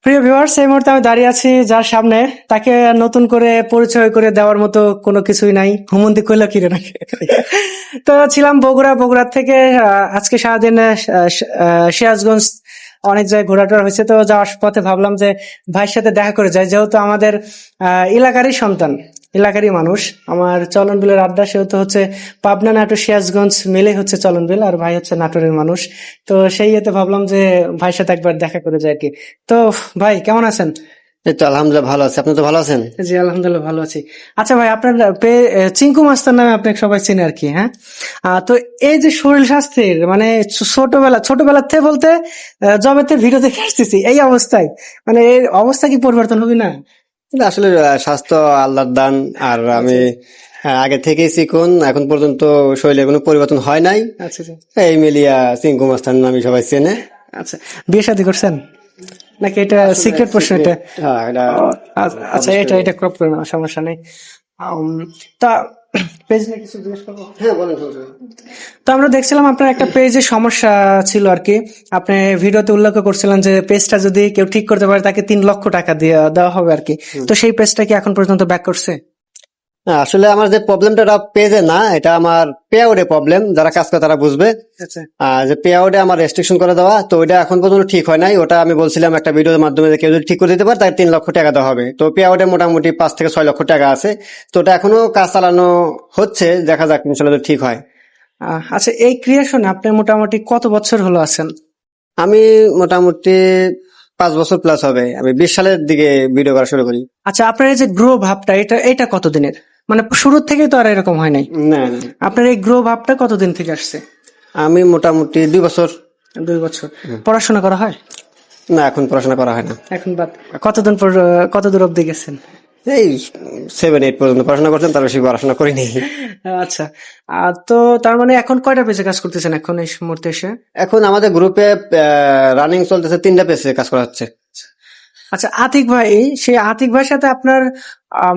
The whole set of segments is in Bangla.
প্রিয় ভিউয়ার্স, এই মুহূর্তে আমি দাঁড়িয়ে আছি যার সামনে, তাকে নতুন করে পরিচয় করে দেওয়ার মতো কোনো কিছুই নাই। হুমন্দি কইলো কিরে নাকি। তো ছিলাম বগুড়া থেকে আজকে সারাদিন সিরাজগঞ্জ অনেক জায়গায় ঘোরাটোরা হয়েছে। তো যাওয়ার পথে ভাবলাম যে ভাইয়ের সাথে দেখা করে যাই, যেহেতু আমাদের এলাকারই সন্তান, এলাকারই মানুষ। আমার চলন বিলের আড্ডা, সেহেতু হচ্ছে পাবনা নাটোর সিরাজগঞ্জ মিলে হচ্ছে চলন বিল, আর ভাই হচ্ছে নাটোরের মানুষ। তো সেই ইয়েতে ভাবলাম যে ভাইয়ের সাথে একবার দেখা করে যায় আর কি। তো ভাই কেমন আছেন? এই তো আলহামদুলিল্লাহ ভালো আছে। আপনি তো ভালো আছেন? জি আলহামদুলিল্লাহ ভালো আছি। আচ্ছা ভাই, আপনার চিঙ্কু মাস্টার নামে আপনাকে সবাই চেনে আর কি, হ্যাঁ? তো এই যে শরীর স্বাস্থ্যের মানে ছোটবেলা থেকে বলতে জবেতে ভিডিও দেখে আসতেছি এই অবস্থায়, মানে এই অবস্থা কি পরিবর্তন হবে না? কিন্তু আসলে স্বাস্থ্য আল্লাহর দান। আর আমি আগে থেকেই চিকন, এখন পর্যন্ত শরীরে কোনো পরিবর্তন হয় নাই। আচ্ছা আচ্ছা এই মিলিয়া চিঙ্কু মাস্তান নামে সবাই চেনে। আচ্ছা। বিয়ে শাদী করছেন নাকি এটা সিক্রেট প্রশ্ন? এটা হ্যাঁ, এটা আচ্ছা, এটা ক্রপ করে না, সমস্যা নেই। তা পেজ নিয়ে কিছু জিজ্ঞেস করবো? হ্যাঁ বলেন। তো আমরা দেখছিলাম আপনার একটা পেজে সমস্যা ছিল আর কি। আপনি ভিডিওতে উল্লেখ করছিলেন যে পেজটা যদি কেউ ঠিক করতে পারে তাকে 3 লক্ষ টাকা দিয়ে দেওয়া হবে আর কি। তো সেই পেজটা কি এখন পর্যন্ত ব্যাক করছে? আসলে আমার যে প্রবলেমটা পেজে না, এটা আমার পে আউটে প্রবলেম। যারা কাজ করে তারা বুঝবে। আচ্ছা যে পে আউটে আমার রেস্ট্রিকশন করে দেওয়া, তো ওইটা এখন পর্যন্ত ঠিক হয় নাই। ওটা আমি বলছিলাম একটা ভিডিওর মাধ্যমে যে কেউ যদি ঠিক করে দিতে পারে তাকে 3 লক্ষ টাকা দেওয়া হবে। তো পে আউটে মোটামুটি 5 থেকে 6 লক্ষ টাকা আছে। তো ওটা এখনো কাজ চালানো হচ্ছে, দেখা যাক ইনশাল্লাহ যদি ঠিক হয়। আচ্ছা, এই ক্রিয়েশনে আপনি মোটামুটি কত বছর হলো আছেন? আমি মোটামুটি 5 বছর প্লাস হবে। আমি 20 সালের দিকে ভিডিও করা শুরু করি। আচ্ছা, আপনার এই যে গ্রো ভাবটা, এটা কতদিনের? মানে শুরুর থেকেই তো আর এরকম হয় নাই। না না, আপনার এই গ্রো ভাবটা কতদিন থেকে আসছে? আমি মোটামুটি 2 বছর। 2 বছর। পড়াশোনা করা হয়? না, এখন পড়াশোনা করা হয় না। এখন বাদ। কতদিন পর কত দূর অব্দি গেছেন? এই 7-8 পর্যন্ত পড়াশোনা করছেন, তার বেশি পড়াশোনা করিনি। আচ্ছা। তো তার মানে এখন কয়টা পেজে কাজ করতেছেন এখন এই মুহূর্তে এসে? এখন আমাদের গ্রুপে রানিং চলতেছে 3টা পেজে কাজ করা হচ্ছে। আচ্ছা, আতিক ভাই, সেই আতিক ভাইয়ের সাথে আপনার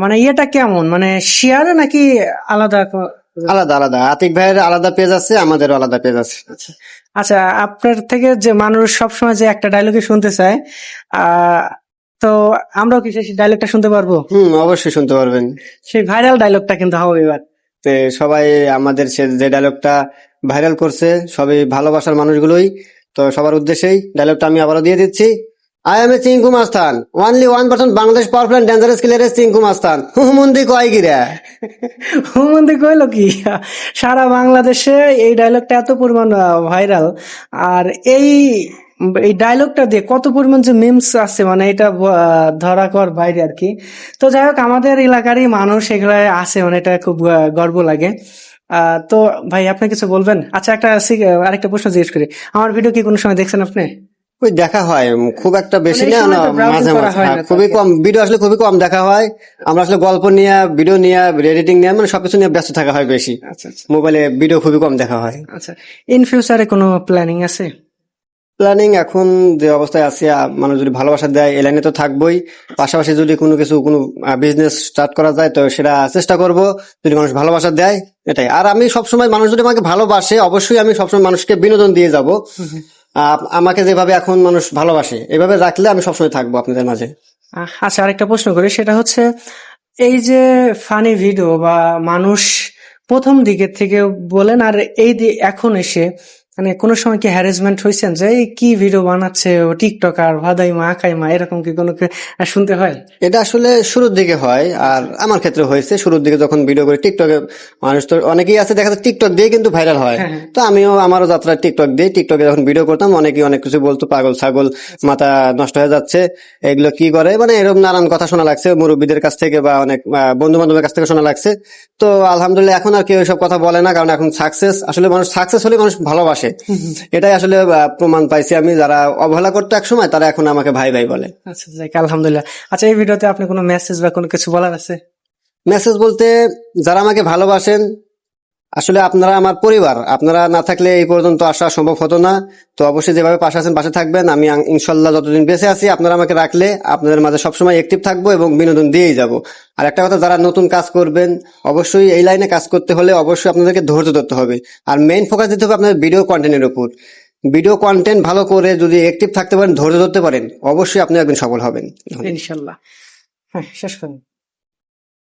মানে ইয়েটা কেমন, মানে শেয়ার নাকি আলাদা? আলাদা আলাদা, আতিক ভাইয়ের আলাদা পেজ আছে, আমাদেরও আলাদা পেজ আছে। আচ্ছা আচ্ছা, আপনার থেকে যে মানুষ সবসময় যে একটা ডায়লগে শুনতে চায়, আহ তো আমরাও কি সেই ডায়লগটা শুনতে পারবো? অবশ্যই শুনতে পারবেন। সেই ভাইরাল ডায়লগটা কিন্তু হবে এবার। তো সবাই আমাদের যে ডায়লগটা ভাইরাল করছে, সবই ভালোবাসার মানুষগুলোই। তো সবার উদ্দেশ্যেই ডায়লগটা আমি আবারও দিয়ে দিচ্ছি। I am A Chinku Mastan, only 1% Bangladesh powerful and dangerous killer is Chinku Mastan. হুমন্দি কয় গিরা। হুমন্দি কইলো কি, সারা বাংলাদেশে এই ডায়লগটা এত পরিমাণ ভাইরাল। আর এই এই ডায়লগটা দিয়ে কত পরিমাণ যে মিমস আছে, মানে এটা ধরা কর বাইরে আর কি। তো যাই হোক, আমাদের এলাকারই মানুষ এগুলা আছে, মানে এটা খুব গর্ব লাগে। তো ভাই, আপনি কিছু বলবেন? আচ্ছা, আরেকটা প্রশ্ন জিজ্ঞেস করি, আমার ভিডিও কি কোনো সময় দেখছেন আপনি? ওই দেখা হয়, খুব একটা বেশি মানে এই না, সময় তো browsing মাঝে করা মাঝে। হয় হ্যাঁ, না তো খুবই আর কি। কম ভিডিও, আসলে খুবই কম দেখা হয়। আমরা আসলে গল্প নিয়ে, ভিডিও নিয়ে, এডিটিং নিয়ে, মানে সবকিছু নিয়ে ব্যস্ত থাকা হয় বেশি। আচ্ছা আচ্ছা মোবাইলে ভিডিও খুবই কম দেখা হয়। আচ্ছা। ইন ফিউচারে কোনো প্ল্যানিং আছে? প্ল্যানিং এখন যে অবস্থায় আছি, মানুষ যদি ভালোবাসা দেয় এই লাইনে তো থাকবোই। পাশাপাশি যদি কোনো বিজনেস স্টার্ট করা যায় তো সেটা চেষ্টা করব, যদি মানুষ ভালোবাসা দেয় এটাই। আর আমি সবসময়, মানুষ যদি আমাকে ভালোবাসে, অবশ্যই আমি সবসময় মানুষকে বিনোদন দিয়ে যাব। আমাকে যেভাবে এখন মানুষ ভালোবাসে এভাবে রাখলে আমি সবসময় থাকবো আপনাদের মাঝে। আচ্ছা, আরেকটা প্রশ্ন করি, সেটা হচ্ছে এই যে ফানি ভিডিও বা মানুষ প্রথম দিকের থেকে বলেন আর এখন এসে মানে কোনো সময় কি হ্যারাসমেন্ট হয়েছেন যে এই কি ভিডিও বানাচ্ছে ও, টিকটকার, ভাদাইমা আকাইমা, এরকম কি কোনো শুনতে হয়? এটা আসলে শুরুর দিকে হয়, আর আমার ক্ষেত্রে হয়েছে শুরুর দিকে যখন ভিডিও করি টিকটকে। মানুষ তো অনেকেই আছে দেখা যাচ্ছে টিকটক দিয়ে কিন্তু ভাইরাল হয়। হ্যাঁ, হ্যাঁ। তো আমারও যাত্রা টিকটক দিয়ে, টিকটকে যখন ভিডিও করতাম অনেকেই অনেক কিছু বলতো, পাগল ছাগল, মাথা নষ্ট হয়ে যাচ্ছে, এগুলো কি করে, মানে এরকম নানান কথা শোনা লাগছে মুরব্বীদের কাছ থেকে বা অনেক বন্ধু বান্ধবের কাছ থেকে শোনা লাগছে। তো আলহামদুলিল্লাহ এখন আর কেউ এসব কথা বলে না, কারণ এখন সাকসেস, আসলে মানুষ সাকসেস হলে মানুষ ভালোবাসে। এটাই আসলে প্রমাণ পাইছি আমি। যারা অবহেলা করতো এক সময়, তারা এখন আমাকে ভাই ভাই বলে। আচ্ছা যাক, আলহামদুলিল্লাহ। আচ্ছা, এই ভিডিওতে আপনি কোনো মেসেজ বা কোনো কিছু বলার আছে? মেসেজ বলতে, যারা আমাকে ভালোবাসেন, আসলে আপনারা আমার পরিবার, আপনারা না থাকলে এই পর্যন্ত আসা সম্ভব হতো না। তো অবশ্যই যেভাবে পাশে আছেন পাশে থাকবেন। আমি ইনশাল্লাহ যতদিন বেঁচে আছি আপনারা আমাকে রাখলে আপনাদের মাঝে সবসময় অ্যাক্টিভ থাকবো এবং বিনোদন দিয়েই যাব। আর একটা কথা, যারা নতুন কাজ করবেন, অবশ্যই এই লাইনে কাজ করতে হলে অবশ্যই আপনাদেরকে ধৈর্য ধরতে হবে, আর মেইন ফোকাস দিতে হবে আপনাদের ভিডিও কন্টেন্টের উপর। ভিডিও কন্টেন্ট ভালো করে যদি অ্যাক্টিভ থাকতে পারেন, ধৈর্য ধরতে পারেন, অবশ্যই আপনি একদিন সফল হবেন। ইনশাল্লাহ। হ্যাঁ, শেষ করুন।